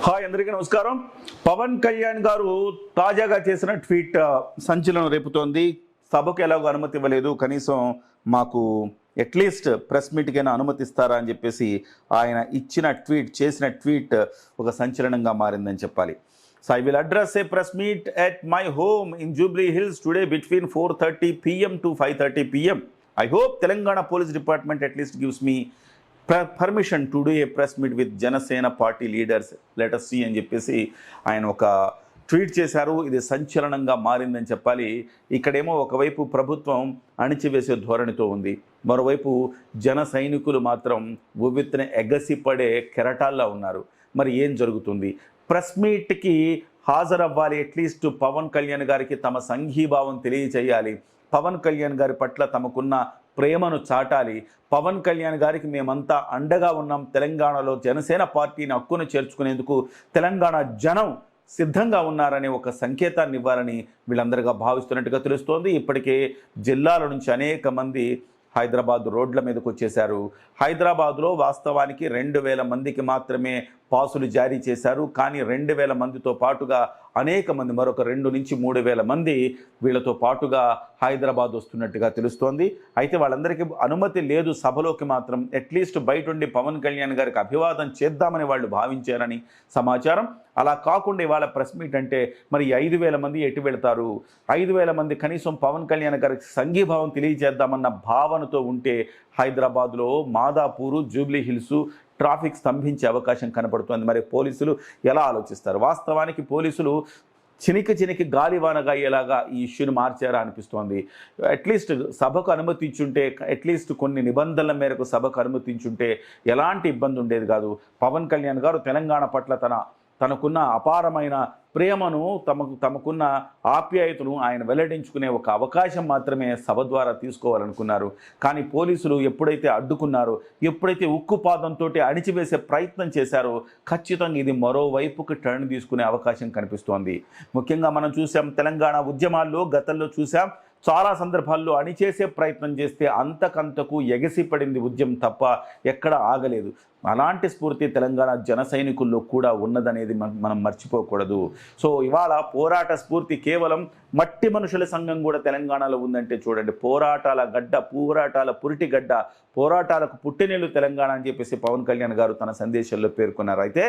Hi అందరికీ నమస్కారం. పవన్ కళ్యాణ్ గారు తాజాగా చేసిన ట్వీట్ సంచలనం రేపుతోంది. సభకు ఎలాగో అనుమతి ఇవ్వలేదు, కనీసం మాకు అట్లీస్ట్ ప్రెస్ మీట్కైనా అనుమతిస్తారా అని చెప్పేసి ఆయన చేసిన ట్వీట్ ఒక సంచలనంగా మారిందని చెప్పాలి. So I will address a press meet at my home in Jubilee Hills today between 4:30 p.m. to 5:30 p.m. I hope Telangana Police Department at least gives me permission to do a press meet with Janasena party leaders. Let us see అని చెప్పేసి ఆయన ఒక tweet చేశారు. ఇది సంచలనంగా మారిందని చెప్పాలి. ఇక్కడేమో ఒకవైపు ప్రభుత్వం అణిచివేసే ధోరణితో ఉంది, మరోవైపు జన సైనికులు మాత్రం ఉవ్వెత్తున ఎగసిపడే కెరటాల్లో ఉన్నారు. మరి ఏం జరుగుతుంది? ప్రెస్ మీట్కి హాజరవ్వాలి, అట్లీస్ట్ పవన్ కళ్యాణ్ గారికి తమ సంఘీభావం తెలియచేయాలి, పవన్ కళ్యాణ్ గారి పట్ల తమకున్న ప్రేమను చాటాలి, పవన్ కళ్యాణ్ గారికి మేమంతా అండగా ఉన్నాం, తెలంగాణలో జనసేన పార్టీని హక్కును చేర్చుకునేందుకు తెలంగాణ జనం సిద్ధంగా ఉన్నారనే ఒక సంకేతాన్ని ఇవ్వాలని వీళ్ళందరిగా భావిస్తున్నట్టుగా తెలుస్తోంది. ఇప్పటికే జిల్లాల నుంచి అనేక మంది హైదరాబాద్ రోడ్ల మీదకి వచ్చేశారు. హైదరాబాద్లో వాస్తవానికి 2000 మందికి మాత్రమే పాసులు జారీ చేశారు. కానీ 2000 మందితో పాటుగా అనేక మంది, మరొక 2 నుంచి 3000 మంది వీళ్ళతో పాటుగా హైదరాబాద్ వస్తున్నట్టుగా తెలుస్తోంది. అయితే వాళ్ళందరికీ అనుమతి లేదు సభలోకి మాత్రం. అట్లీస్ట్ బయట ఉండి పవన్ కళ్యాణ్ గారికి అభివాదం చేద్దామని వాళ్ళు భావించారని సమాచారం. అలా కాకుండా ఇవాళ ప్రెస్ మీట్ అంటే మరి 5000 మంది ఎటు వెళ్తారు? 5000 మంది కనీసం పవన్ కళ్యాణ్ గారికి సంఘీభావం తెలియజేద్దామన్న భావనతో ఉంటే హైదరాబాద్లో మాదాపూరు, జూబ్లీ హిల్స్ ట్రాఫిక్ స్తంభించే అవకాశం కనపడుతుంది. మరి పోలీసులు ఎలా ఆలోచిస్తారు? వాస్తవానికి పోలీసులు చినికి గాలివానగా అయ్యేలాగా ఈ ఇష్యూని మార్చారా అనిపిస్తోంది. అట్లీస్ట్ సభకు అనుమతించుంటే, అట్లీస్ట్ కొన్ని నిబంధనల మేరకు సభకు అనుమతించుంటే ఎలాంటి ఇబ్బంది ఉండేది కాదు. పవన్ కళ్యాణ్ గారు తెలంగాణ పట్ల తనకున్న అపారమైన ప్రేమను, తమకున్న ఆప్యాయతను ఆయన వెల్లడించుకునే ఒక అవకాశం మాత్రమే సభ ద్వారా తీసుకోవాలనుకున్నారు. కానీ పోలీసులు ఎప్పుడైతే అడ్డుకున్నారో, ఎప్పుడైతే ఉక్కుపాదంతో అణిచివేసే ప్రయత్నం చేశారో, ఖచ్చితంగా ఇది మరోవైపుకి టర్న్ తీసుకునే అవకాశం కనిపిస్తోంది. ముఖ్యంగా మనం చూసాం, తెలంగాణ ఉద్యమాల్లో గతంలో చూసాం, చాలా సందర్భాల్లో అణిచేసే ప్రయత్నం చేస్తే అంతకంతకు ఎగసిపడింది ఉద్యమం తప్ప ఎక్కడ ఆగలేదు. అలాంటి స్ఫూర్తి తెలంగాణ జన సైనికుల్లో కూడా ఉన్నదనేది మనం మర్చిపోకూడదు. సో ఇవాళ పోరాట స్ఫూర్తి కేవలం మట్టి మనుషుల సంఘం కూడా తెలంగాణలో ఉందంటే చూడండి, పోరాటాల గడ్డ, పోరాటాల పురిటి గడ్డ, పోరాటాలకు పుట్టినీళ్ళు తెలంగాణ అని చెప్పేసి పవన్ కళ్యాణ్ గారు తన సందేశంలో పేర్కొన్నారు. అయితే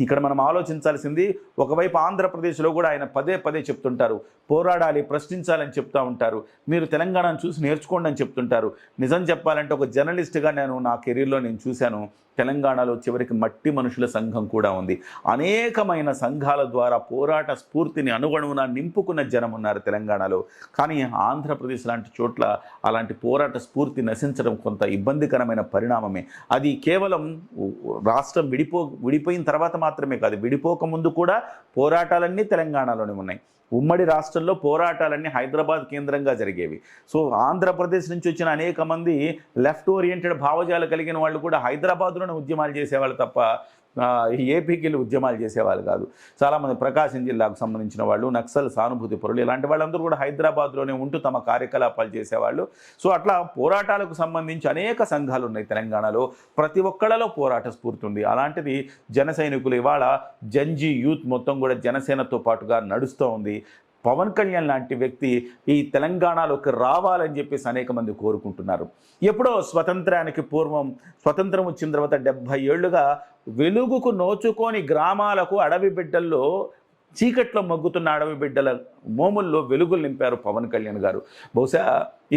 ఇక్కడ మనం ఆలోచించాల్సింది, ఒకవైపు ఆంధ్రప్రదేశ్లో కూడా ఆయన పదే చెప్తుంటారు, పోరాడాలి, ప్రశ్నించాలని చెప్తూ ఉంటారు. మీరు తెలంగాణను చూసి నేర్చుకోండి అని చెప్తుంటారు. నిజం చెప్పాలంటే ఒక జర్నలిస్ట్గా నా కెరీర్లో నేను చూశాను, తెలంగాణలో చివరికి మట్టి మనుషుల సంఘం కూడా ఉంది. అనేకమైన సంఘాల ద్వారా పోరాట స్ఫూర్తిని అనుగుణమున నింపుకున్న జనం ఉన్నారు తెలంగాణలో. కానీ ఆంధ్రప్రదేశ్ లాంటి చోట్ల అలాంటి పోరాట స్ఫూర్తి నశించడం కొంత ఇబ్బందికరమైన పరిణామమే. అది కేవలం రాష్ట్రం విడిపోయిన తర్వాత మాత్రమే కాదు, విడిపోకముందు కూడా పోరాటాలన్నీ తెలంగాణలోనే ఉన్నాయి. ఉమ్మడి రాష్ట్రంలో పోరాటాలన్నీ హైదరాబాద్ కేంద్రంగా జరిగేవి. సో ఆంధ్రప్రదేశ్ నుంచి వచ్చిన అనేక మంది లెఫ్ట్ ఓరియంటెడ్ భావజాలు కలిగిన వాళ్ళు కూడా హైదరాబాద్లోనే ఉద్యమాలు చేసేవాళ్ళు తప్ప ఏపీకి వెళ్ళి ఉద్యమాలు చేసేవాళ్ళు కాదు. చాలామంది ప్రకాశం జిల్లాకు సంబంధించిన వాళ్ళు, నక్సల్ సానుభూతి పరులు, ఇలాంటి వాళ్ళందరూ కూడా హైదరాబాద్లోనే ఉంటూ తమ కార్యకలాపాలు చేసేవాళ్ళు. సో అట్లా పోరాటాలకు సంబంధించి అనేక సంఘాలు ఉన్నాయి తెలంగాణలో. ప్రతి ఒక్కళ్ళలో పోరాట స్ఫూర్తి ఉంది. అలాంటిది జన సైనికులు ఇవాళ జంజీ యూత్ మొత్తం కూడా జనసేనతో పాటుగా నడుస్తూ ఉంది. పవన్ కళ్యాణ్ లాంటి వ్యక్తి ఈ తెలంగాణలోకి రావాలని చెప్పేసి అనేక మంది కోరుకుంటున్నారు. ఎప్పుడో స్వతంత్రానికి పూర్వం, స్వతంత్రం వచ్చిన తర్వాత 70 ఏళ్లుగా వెలుగుకు నోచుకొని గ్రామాలకు, అడవి బిడ్డల్లో, చీకట్లో మగ్గుతున్న అడవి బిడ్డల మోముల్లో వెలుగులు నింపారు పవన్ కళ్యాణ్ గారు. బహుశా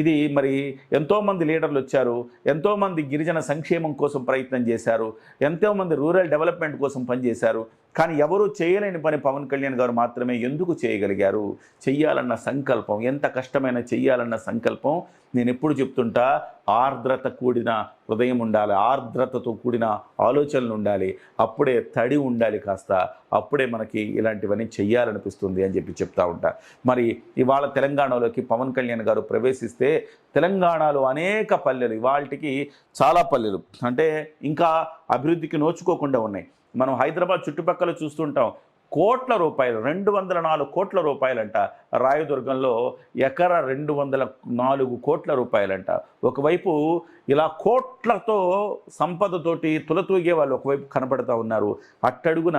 ఇది మరి ఎంతోమంది లీడర్లు వచ్చారు, ఎంతోమంది గిరిజన సంక్షేమం కోసం ప్రయత్నం చేశారు, ఎంతోమంది రూరల్ డెవలప్మెంట్ కోసం పనిచేశారు. కానీ ఎవరూ చేయలేని పని పవన్ కళ్యాణ్ గారు మాత్రమే ఎందుకు చేయగలిగారు? చెయ్యాలన్న సంకల్పం, ఎంత కష్టమైన చెయ్యాలన్న సంకల్పం. నేను ఎప్పుడు చెప్తుంటా, ఆర్ద్రత కూడిన హృదయం ఉండాలి, ఆర్ద్రతతో కూడిన ఆలోచనలు ఉండాలి, అప్పుడే తడి ఉండాలి కాస్త, అప్పుడే మనకి ఇలాంటివన్నీ చెయ్యాలనిపిస్తుంది అని చెప్పి చెప్తా ఉంటా. మరి ఇవాళ తెలంగాణలోకి పవన్ కళ్యాణ్ గారు ప్రవేశిస్తే తెలంగాణలో అనేక పల్లెలు, ఇవాళకి చాలా పల్లెలు అంటే ఇంకా అభివృద్ధికి నోచుకోకుండా ఉన్నాయి. మనం హైదరాబాద్ చుట్టుపక్కల చూస్తుంటాం, కోట్ల రూపాయలు, 204 కోట్ల రూపాయలంట రాయదుర్గంలో ఎకరా 204 కోట్ల రూపాయలంట. ఒకవైపు ఇలా కోట్లతో సంపదతోటి తులతూగే వాళ్ళు ఒకవైపు కనపడతా ఉన్నారు. అట్టడుగున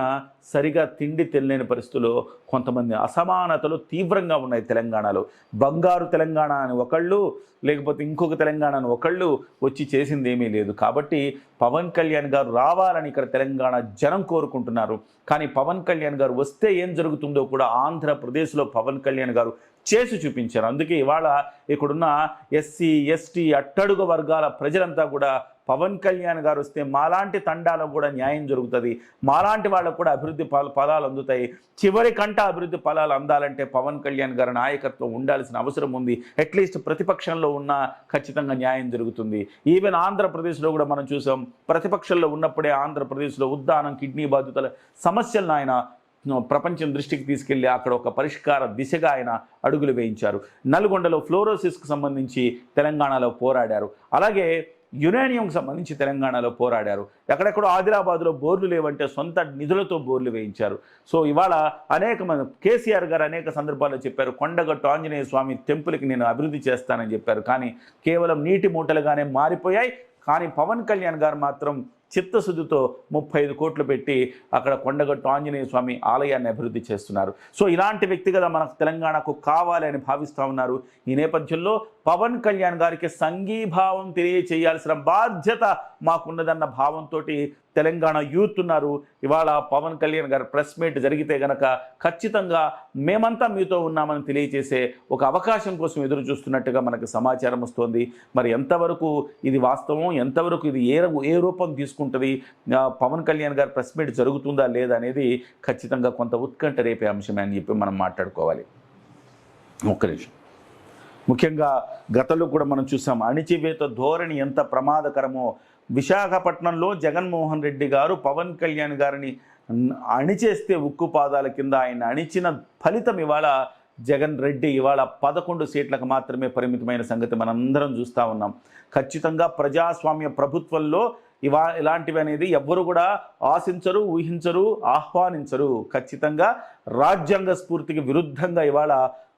సరిగా తిండి తినలేని పరిస్థితుల్లో కొంతమంది అసమానతలు తీవ్రంగా ఉన్నాయి తెలంగాణలో. బంగారు తెలంగాణ అని ఒకళ్ళు, లేకపోతే ఇంకొక తెలంగాణ అని ఒకళ్ళు వచ్చి చేసింది ఏమీ లేదు. కాబట్టి పవన్ కళ్యాణ్ గారు రావాలని ఇక్కడ తెలంగాణ జనం కోరుకుంటున్నారు. కానీ పవన్ కళ్యాణ్ గారు వస్తే ఏం జరుగుతుందో కూడా ఆంధ్రప్రదేశ్లో పవన్ కళ్యాణ్ గారు చేసి చూపించారు. అందుకే ఇవాళ ఇక్కడున్న ఎస్సీ ఎస్టీ అట్టడుగు వర్గాల ప్రజలంతా కూడా పవన్ కళ్యాణ్ గారు వస్తే మాలాంటి తండాలకు కూడా న్యాయం జరుగుతుంది, మాలాంటి వాళ్ళకు కూడా అభివృద్ధి ఫలాలు అందుతాయి. చివరి కంట అభివృద్ధి ఫలాలు అందాలంటే పవన్ కళ్యాణ్ గారి నాయకత్వం ఉండాల్సిన అవసరం ఉంది. అట్లీస్ట్ ప్రతిపక్షంలో ఉన్న ఖచ్చితంగా న్యాయం జరుగుతుంది. ఈవెన్ ఆంధ్రప్రదేశ్లో కూడా మనం చూసాం, ప్రతిపక్షంలో ఉన్నప్పుడే ఆంధ్రప్రదేశ్లో ఉద్దానం కిడ్నీ బాధితుల సమస్యలను ఆయన ప్రపంచం దృష్టికి తీసుకెళ్లి అక్కడ ఒక పరిష్కార దిశగా ఆయన అడుగులు వేయించారు. నల్గొండలో ఫ్లోరోసిస్కు సంబంధించి తెలంగాణలో పోరాడారు. అలాగే యురేనియంకి సంబంధించి తెలంగాణలో పోరాడారు. ఎక్కడెక్కడో ఆదిలాబాద్లో బోర్లు లేవంటే సొంత నిధులతో బోర్లు వేయించారు. సో ఇవాళ అనేక మంది కేసీఆర్ గారు అనేక సందర్భాల్లో చెప్పారు, కొండగట్టు ఆంజనేయ స్వామి టెంపుల్కి నేను అభివృద్ధి చేస్తానని చెప్పారు. కానీ కేవలం నీటి మూటలుగానే మారిపోయాయి. కానీ పవన్ కళ్యాణ్ గారు మాత్రం చిత్తశుద్ధితో 35 కోట్లు పెట్టి అక్కడ కొండగట్టు ఆంజనేయ స్వామి ఆలయాన్ని అభివృద్ధి చేస్తున్నారు. సో ఇలాంటి వ్యక్తిగత మనకు తెలంగాణకు కావాలి అని భావిస్తూ ఉన్నారు. ఈ నేపథ్యంలో పవన్ కళ్యాణ్ గారికి సంఘీభావం తెలియచేయాల్సిన బాధ్యత మాకున్నదన్న భావంతో తెలంగాణ యూత్ ఉన్నారు. ఇవాళ పవన్ కళ్యాణ్ గారు ప్రెస్ మీట్ జరిగితే గనక ఖచ్చితంగా మేమంతా మీతో ఉన్నామని తెలియజేసే ఒక అవకాశం కోసం ఎదురు చూస్తున్నట్టుగా మనకు సమాచారం వస్తుంది. మరి ఎంతవరకు ఇది వాస్తవం, ఎంతవరకు ఇది ఏ రూపం తీసుకుంటుంది, పవన్ కళ్యాణ్ గారు ప్రెస్ మీట్ జరుగుతుందా లేదా అనేది ఖచ్చితంగా కొంత ఉత్కంఠ రేపే అంశమే అని చెప్పి మనం మాట్లాడుకోవాలి. ఒక్క నిమిషం. ముఖ్యంగా గతంలో కూడా మనం చూసాం అణిచివేత ధోరణి ఎంత ప్రమాదకరమో. విశాఖపట్నంలో జగన్మోహన్ రెడ్డి గారు పవన్ కళ్యాణ్ గారిని అణిచేస్తే ఉక్కు పాదాల కింద ఆయన అణిచిన ఫలితం ఇవాళ జగన్ రెడ్డి ఇవాళ 11 సీట్లకు మాత్రమే పరిమితమైన సంగతి మనందరం చూస్తూ ఉన్నాం. ఖచ్చితంగా ప్రజాస్వామ్య ప్రభుత్వంలో ఇలాంటివి అనేది ఎవ్వరు కూడా ఆశించరు, ఊహించరు, ఆహ్వానించరు. ఖచ్చితంగా రాజ్యాంగ స్ఫూర్తికి విరుద్ధంగా ఇవాళ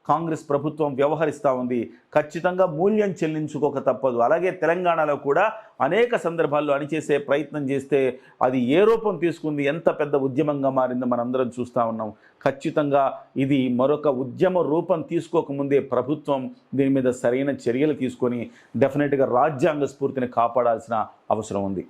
కాంగ్రెస్ ప్రభుత్వం వ్యవహరిస్తూ ఉంది. ఖచ్చితంగా మూల్యం చెల్లించుకోక తప్పదు. అలాగే తెలంగాణలో కూడా అనేక సందర్భాల్లో అణిచేసే ప్రయత్నం చేస్తే అది ఏ రూపం తీసుకుంది, ఎంత పెద్ద ఉద్యమంగా మారిందో మనందరం చూస్తూ ఉన్నాం. ఖచ్చితంగా ఇది మరొక ఉద్యమ రూపం తీసుకోకముందే ప్రభుత్వం దీని మీద సరైన చర్యలు తీసుకొని డెఫినెట్గా రాజ్యాంగ స్ఫూర్తిని కాపాడాల్సిన అవసరం ఉంది.